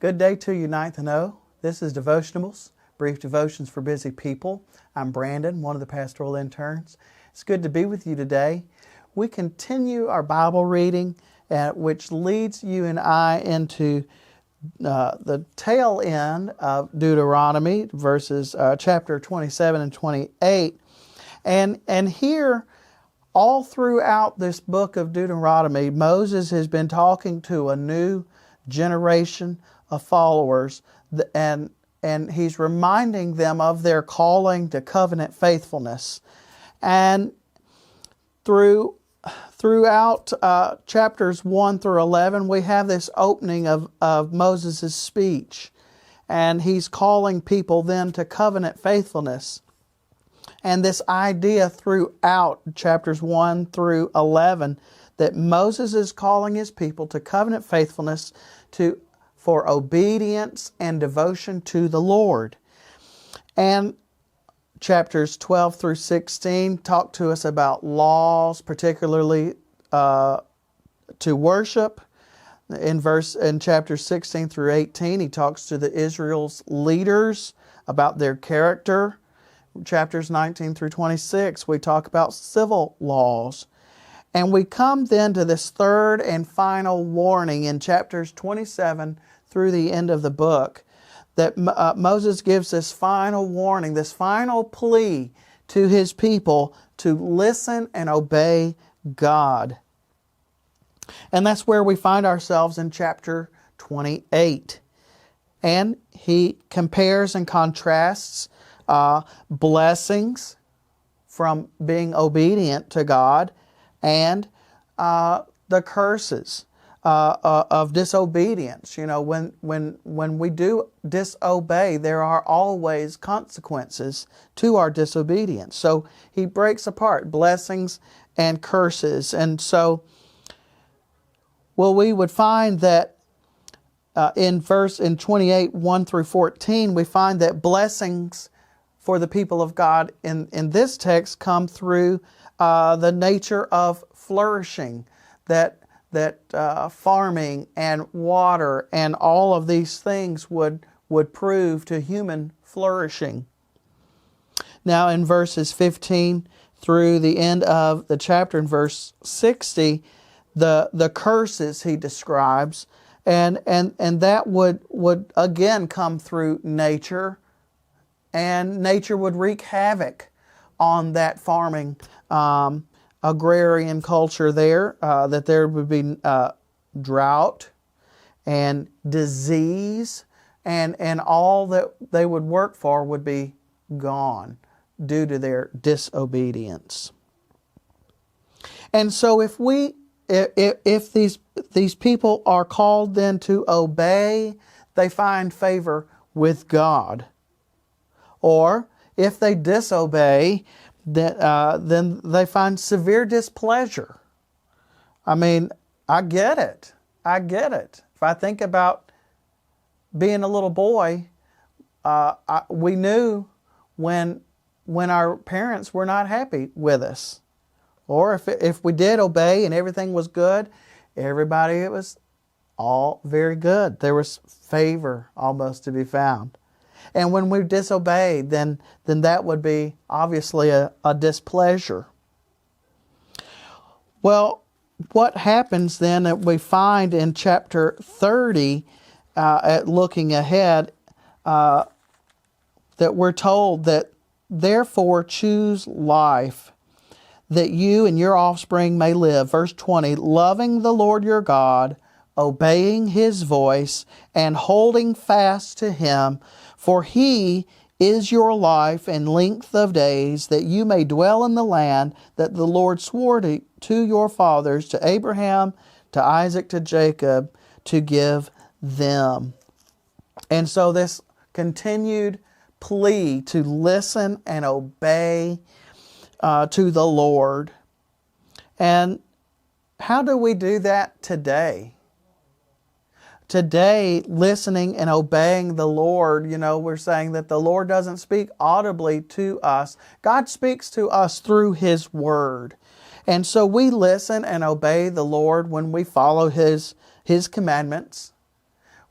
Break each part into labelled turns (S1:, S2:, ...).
S1: Good day to you, 9th and O. This is Devotionables, brief devotions for busy people. I'm Brandon, one of the pastoral interns. It's good to be with you today. We continue our Bible reading, which leads you and I into the tail end of Deuteronomy, verses chapter 27 and 28. And here, all throughout this book of Deuteronomy, Moses has been talking to a new generation of followers, and he's reminding them of their calling to covenant faithfulness. And throughout chapters 1 through 11, we have this opening of Moses' speech. And he's calling people then to covenant faithfulness. And this idea throughout chapters 1 through 11 that Moses is calling his people to covenant faithfulness for obedience and devotion to the Lord. And chapters 12 through 16 talk to us about laws, particularly to worship. In chapters 16 through 18, he talks to the Israel's leaders about their character. Chapters 19 through 26, we talk about civil laws. And we come then to this third and final warning in chapters 27 through the end of the book, that Moses gives this final warning, this final plea to his people to listen and obey God. And that's where we find ourselves in chapter 28. And he compares and contrasts blessings from being obedient to God and the curses of disobedience. You know, when we do disobey, there are always consequences to our disobedience. So he breaks apart blessings and curses. And so, we would find that in 28, 1 through 14, we find that blessings for the people of God in this text come through the nature of flourishing, that farming and water and all of these things would prove to human flourishing. Now in verses 15 through the end of the chapter, in verse 60, the curses he describes, and that would again come through nature, and nature would wreak havoc on that farming agrarian culture there, that there would be drought and disease, and all that they would work for would be gone due to their disobedience. And so if these people are called then to obey, they find favor with God. Or if they disobey, then they find severe displeasure. I mean, I get it. If I think about being a little boy, we knew when our parents were not happy with us. Or if we did obey and everything was good, it was all very good. There was favor almost to be found. And when we disobeyed, then that would be obviously a displeasure. Well, what happens then that we find in chapter 30, at looking ahead, that we're told that therefore choose life, that you and your offspring may live. Verse 20, loving the Lord your God, obeying His voice, and holding fast to Him, for He is your life and length of days, that you may dwell in the land that the Lord swore to your fathers, to Abraham, to Isaac, to Jacob, to give them. And so this continued plea to listen and obey to the Lord. And how do we do that today? Today, listening and obeying the Lord, we're saying that the Lord doesn't speak audibly to us. God speaks to us through His Word. And so we listen and obey the Lord when we follow His commandments,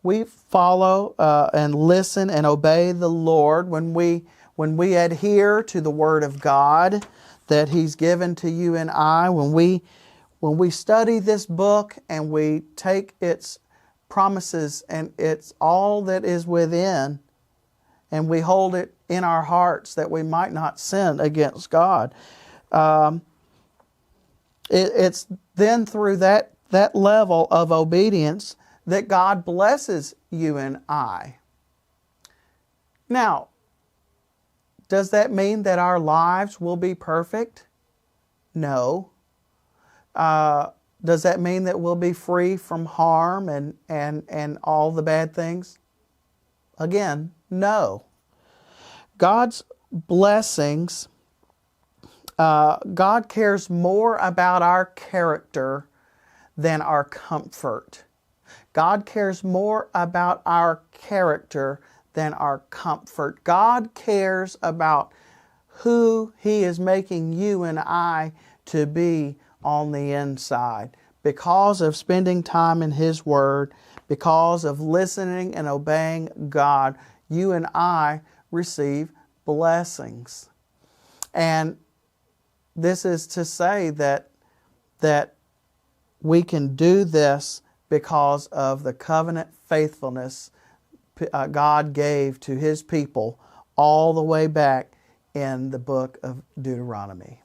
S1: we follow and listen and obey the Lord, when we adhere to the Word of God that He's given to you and I, when we study this book and we take its promises and it's all that is within, and we hold it in our hearts that we might not sin against God. It's then through that level of obedience that God blesses you and I. Now, does that mean that our lives will be perfect? No. Does that mean that we'll be free from harm and all the bad things? Again, no. God's blessings, God cares more about our character than our comfort. God cares more about our character than our comfort. God cares about who He is making you and I to be on the inside. Because of spending time in His Word, because of listening and obeying God, you and I receive blessings. And this is to say that we can do this because of the covenant faithfulness God gave to His people all the way back in the book of Deuteronomy.